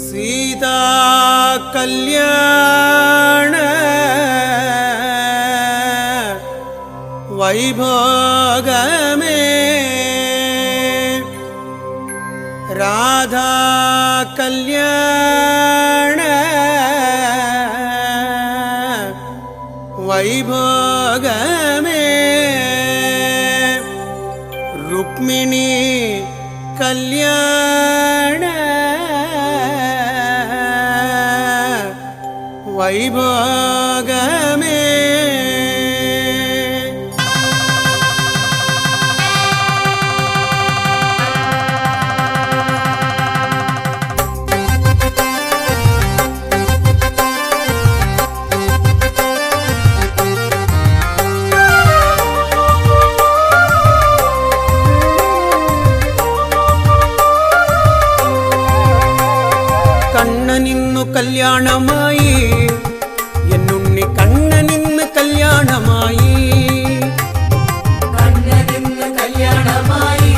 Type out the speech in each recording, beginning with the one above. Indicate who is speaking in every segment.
Speaker 1: सीता कल्याण वैभोग में राधा कल्याण वैभोग में रुक्मिणी कल्याण वैभोग में കണ്ണനിന്നു കല്യാണമായി എന്നുണ്ണി കണ്ണനിന്ന് കല്യാണമായി
Speaker 2: കണ്ണനിന്ന് കല്യാണമായി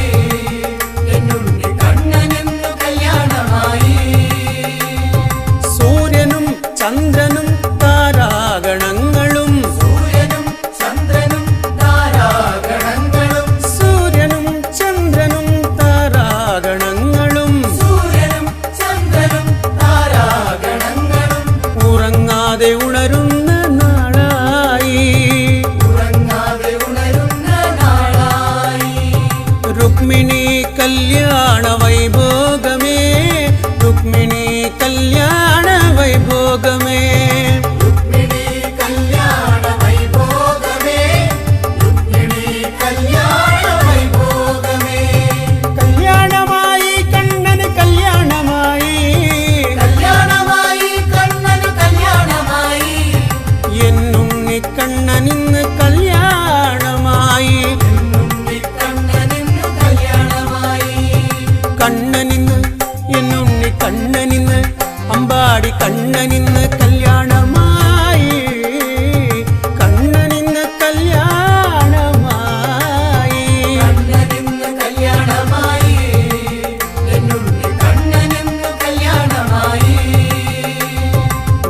Speaker 2: എന്നുണ്ണി കണ്ണനിന്ന് കല്യാണമായി
Speaker 1: സൂര്യനും ചന്ദ്രനും താരാഗണങ്ങളും
Speaker 2: സൂര്യനും ചന്ദ്രനും താരാഗണങ്ങളും
Speaker 1: സൂര്യനും ചന്ദ്രനും താരാഗണങ്ങളും
Speaker 2: സൂര്യനും ചന്ദ്രനും താരാഗണങ്ങളും
Speaker 1: ഉറങ്ങാതെ ഉണരുന്ന നാളായി
Speaker 2: ഉറങ്ങാതെ ഉണരുന്ന നാളായി
Speaker 1: രുക്മിണി കല്യാണ വൈഭോഗമേ രുക്മിണി കല്യാണ വൈഭോഗമേ
Speaker 2: രുക്മിണി കല്യാണ വൈഭോഗമേ രുക്മിണി കല്യാണ വൈഭോഗമേ
Speaker 1: കല്യാണമായി കണ്ണന് കല്യാണമായി
Speaker 2: കല്യാണമായി കണ്ണന് കല്യാണമായി
Speaker 1: എന്നുണ്ണി കണ്ണനിന്ന് കല്യാണമായി
Speaker 2: എന്നുണ്ണി കണ്ണനിന്ന് കല്യാണമായി
Speaker 1: കണ്ണനിന്ന് എന്നുണ്ണി കണ്ണനിന്ന് അമ്പാടി കണ്ണനിന്ന് കല്യാണമായി കണ്ണനിന്ന് കല്യാണമായി
Speaker 2: കണ്ണനിന്ന് കല്യാണമായി എന്നുണ്ണി കണ്ണനിന്ന് കല്യാണമായി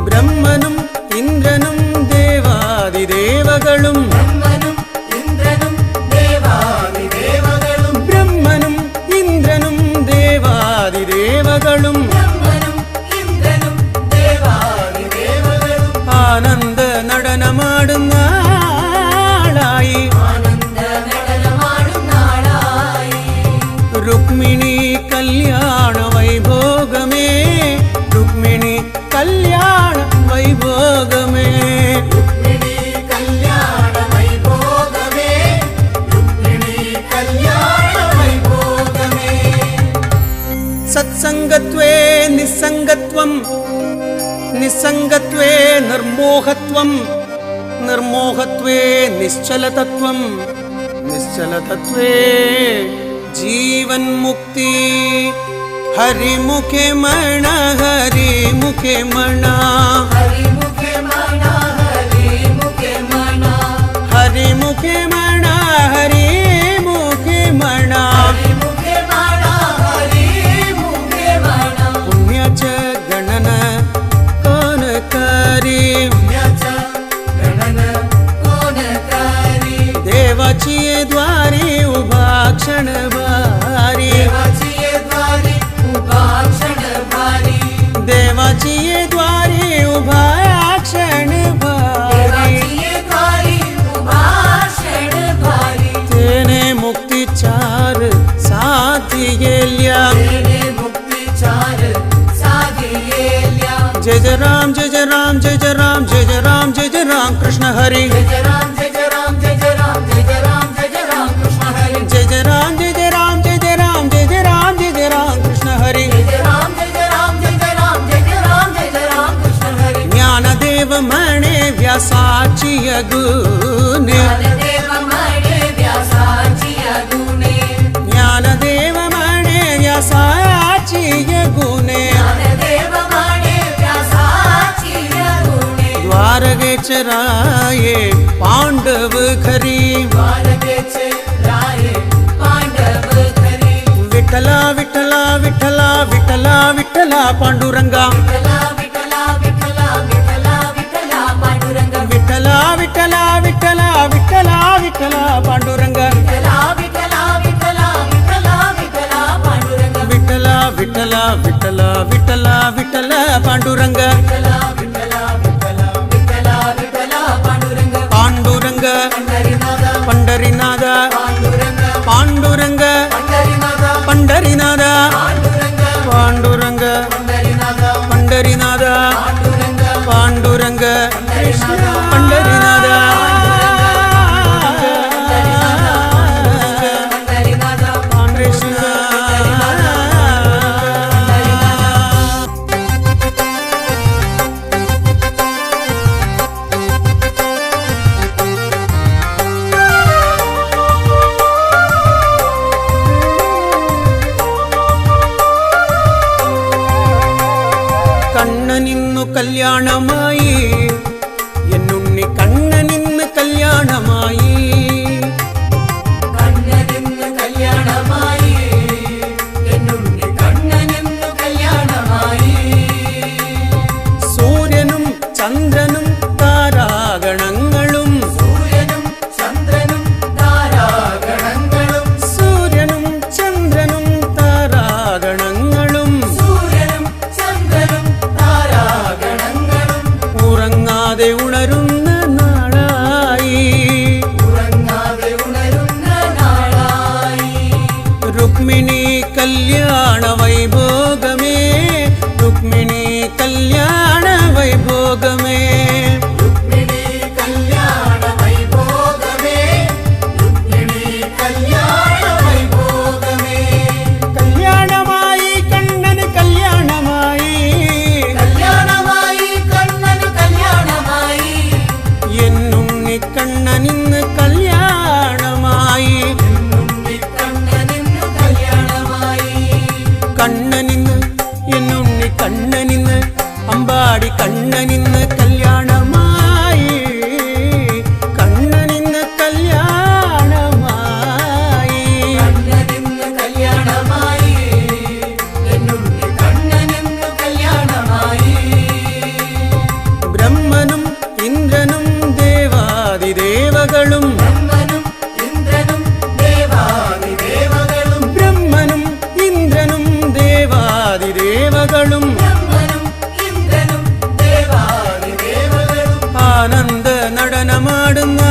Speaker 1: ബ്രഹ്മനും ഇന്ദ്രനും ദേവാദിദേവകളും
Speaker 2: ബ്രഹ്മനും ഇന്ദ്രനും ദേവാദിദേവകളും
Speaker 1: ബ്രഹ്മനും ഇന്ദ്രനും ദേവാദിദേവകളും
Speaker 2: ബ്രഹ്മനും ഇന്ദ്രനും ദേവാദിദേവകളും
Speaker 1: ആനന്ദ നടനമാടുന്ന ആളായി
Speaker 2: ആനന്ദ നടനമാടും നാളായി
Speaker 1: രുക്മിണി കല്യാണ വൈഭോഗമേ രുക്മിണി കല്യാണ വൈഭോഗമേ
Speaker 2: രുക്മിണി കല്യാണ വൈഭോഗമേ രുക്മിണി കല്യാണ വൈഭോഗമേ
Speaker 1: സത്സംഗത്വേ നിസ്സംഗത്വം നിസ്സംഗത്വേ നിർമോഹത്വം നിർമോഹത്വേ നിശ്ചലതത്വം നിശ്ചലതത്വേ ജീവൻ മുക്തി ഹരിമുഖേ മണ ഹരിമുഖേ മണ
Speaker 2: ഹരിമുഖേ മണ ഹരിമുഖേ മണ
Speaker 1: ഹരിമുഖേ മണ ഹരിമുഖേ മണ
Speaker 2: ഹരിമുഖേ മണ ഹരിമുഖേ മണ
Speaker 1: പുണ്യച ഗണന കോനകാരി
Speaker 2: പുണ്യച ഗണന കോനകാരി
Speaker 1: देवाचिये द्वारी उभा क्षण भारी
Speaker 2: देवाचिये द्वारी उभा क्षण भारी
Speaker 1: देवाचिये द्वारी उभा क्षण भारी
Speaker 2: देवाचिये द्वारी उभा क्षण भारी
Speaker 1: तेने मुक्ति चार साथियेल्या
Speaker 2: तेने मुक्ति चार साधियेल्या
Speaker 1: जय जय राम जय जय राम जय जय राम जय जय राम जय जय राम कृष्ण हरि
Speaker 2: जय जय राम जय जय राम जय जय राम जय जय राम जय जय राम कृष्ण हरि
Speaker 1: जय जय राम जय जय राम जय जय राम जय जय राम जय जय राम कृष्ण हरि
Speaker 2: जय जय राम जय जय राम जय जय राम जय जय राम जय जय राम कृष्ण हरि
Speaker 1: ज्ञानदेव मणे व्यासाची गुणे
Speaker 2: ज्ञानदेव मणे व्यासाची गुणे
Speaker 1: ज्ञानदेव मणे व्यासाची गुणे
Speaker 2: ज्ञानदेव मणे व्यासाची गुणे
Speaker 1: द्वारकेचे राये पांडव खरी
Speaker 2: द्वारकेचे राये पांडव खरी
Speaker 1: विठ्ठला विठ्ठला विठ्ठला विठ्ठला विठ्ठला पांडुरंगा
Speaker 2: विठ्ठला विठ्ठला विठ्ठला विठ्ठला विठ्ठला पांडुरंग
Speaker 1: विठ्ठला विठ्ठला विठ्ठला विठ्ठला विठ्ठला पांडुरंगा
Speaker 2: विठ्ठला विठ्ठला विठ्ठला विठ्ठला विठ्ठला पांडुरंग
Speaker 1: विठ्ठला विठ्ठला विठ्ठला विठ्ठला विठ्ठला पांडुरंगा
Speaker 2: विठ्ठला विठ्ठला विठ्ठला विठ्ठला विठ्ठला पांडुरंग
Speaker 1: पांडुरंग
Speaker 2: पंढरीनाथ
Speaker 1: पंढरीनाथ
Speaker 2: पांडुरंग
Speaker 1: पांडुरंग
Speaker 2: पंढरीनाथ
Speaker 1: पंढरीनाथ
Speaker 2: पांडुरंग
Speaker 1: पांडुरंग
Speaker 2: पंढरीनाथ
Speaker 1: पंढरीनाथ
Speaker 2: पांडुरंग
Speaker 1: पांडुरंग
Speaker 2: पंढरीनाथ
Speaker 1: पंढरीनाथ
Speaker 2: पंढरीनाथ
Speaker 1: कृष्ण കണ്ണനിന്നു കല്യാണമായി എന്നുണ്ണി കണ്ണനിന്ന് കല്യാണമായി
Speaker 2: കണ്ണനിന്ന് കല്യാണമായി എന്നുണ്ണി കണ്ണനിന്ന് കല്യാണമായി
Speaker 1: സൂര്യനും ചന്ദ്രനും താരാഗണങ്ങളും
Speaker 2: സൂര്യനും ചന്ദ്രനും താരാഗണങ്ങളും
Speaker 1: സൂര്യനും ചന്ദ്രനും താരാഗണങ്ങളും
Speaker 2: സൂര്യനും ചന്ദ്രനും താരാഗണങ്ങളും
Speaker 1: ഉറങ്ങാതെ ഉണരുന്ന നാളായി
Speaker 2: ഉറങ്ങാതെ ഉണരുന്ന നാളായി
Speaker 1: രുക്മിണി കല്യാണ വൈഭോഗമേ രുക്മിണി കല്യാണ വൈഭോഗമേ
Speaker 2: രുക്മിണി കല്യാണ വൈഭോഗമേ രുക്മിണി കല്യാണ വൈഭോഗമേ
Speaker 1: കല്യാണമായി കണ്ണന് കല്യാണമായി
Speaker 2: കല്യാണമായി കണ്ണന് കല്യാണമായി
Speaker 1: എന്നുണ്ണി കണ്ണനിന്ന് കല്യാണമായി
Speaker 2: എന്നുണ്ണി കണ്ണനിന്ന് കല്യാണമായി
Speaker 1: കണ്ണനിന്ന് എന്നുണ്ണി കണ്ണനിന്ന് അമ്പാടി കണ്ണനിന്ന് കല്യാണമായി കണ്ണനിന്ന് കല്യാണമായി
Speaker 2: കണ്ണനിന്ന് കല്യാണമായി എന്നുണ്ണി കണ്ണനിന്ന് കല്യാണമായി
Speaker 1: ബ്രഹ്മനും ഇന്ദ്രനും ദേവാദിദേവകളും
Speaker 2: ബ്രഹ്മനും ഇന്ദ്രനും ദേവാദിദേവകളും
Speaker 1: ബ്രഹ്മനും ഇന്ദ്രനും ദേവാദിദേവകളും
Speaker 2: ബ്രഹ്മനും ഇന്ദ്രനും ദേവാദിദേവകളും
Speaker 1: ആനന്ദ നടനമാടുന്ന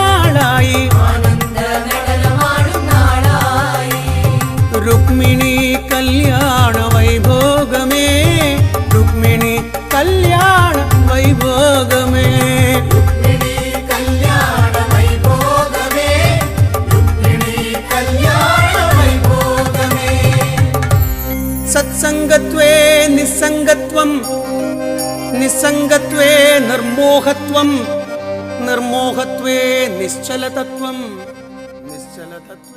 Speaker 1: ആളായി
Speaker 2: ആനന്ദ നടനമാടും നാളായി
Speaker 1: രുക്മിണി കല്യാണ വൈഭോഗമേ രുക്മിണി കല്യാണ വൈഭോഗമേ
Speaker 2: രുക്മിണി കല്യാണ വൈഭോഗമേ രുക്മിണി കല്യാണ വൈഭോഗമേ
Speaker 1: സത്സംഗത്വേ നിസ്സംഗത്വം നിസ്സംഗത്വേ നിർമോഹത്വം നിർമോഹത്വേ നിശ്ചലതത്വം നിശ്ചലതത്വം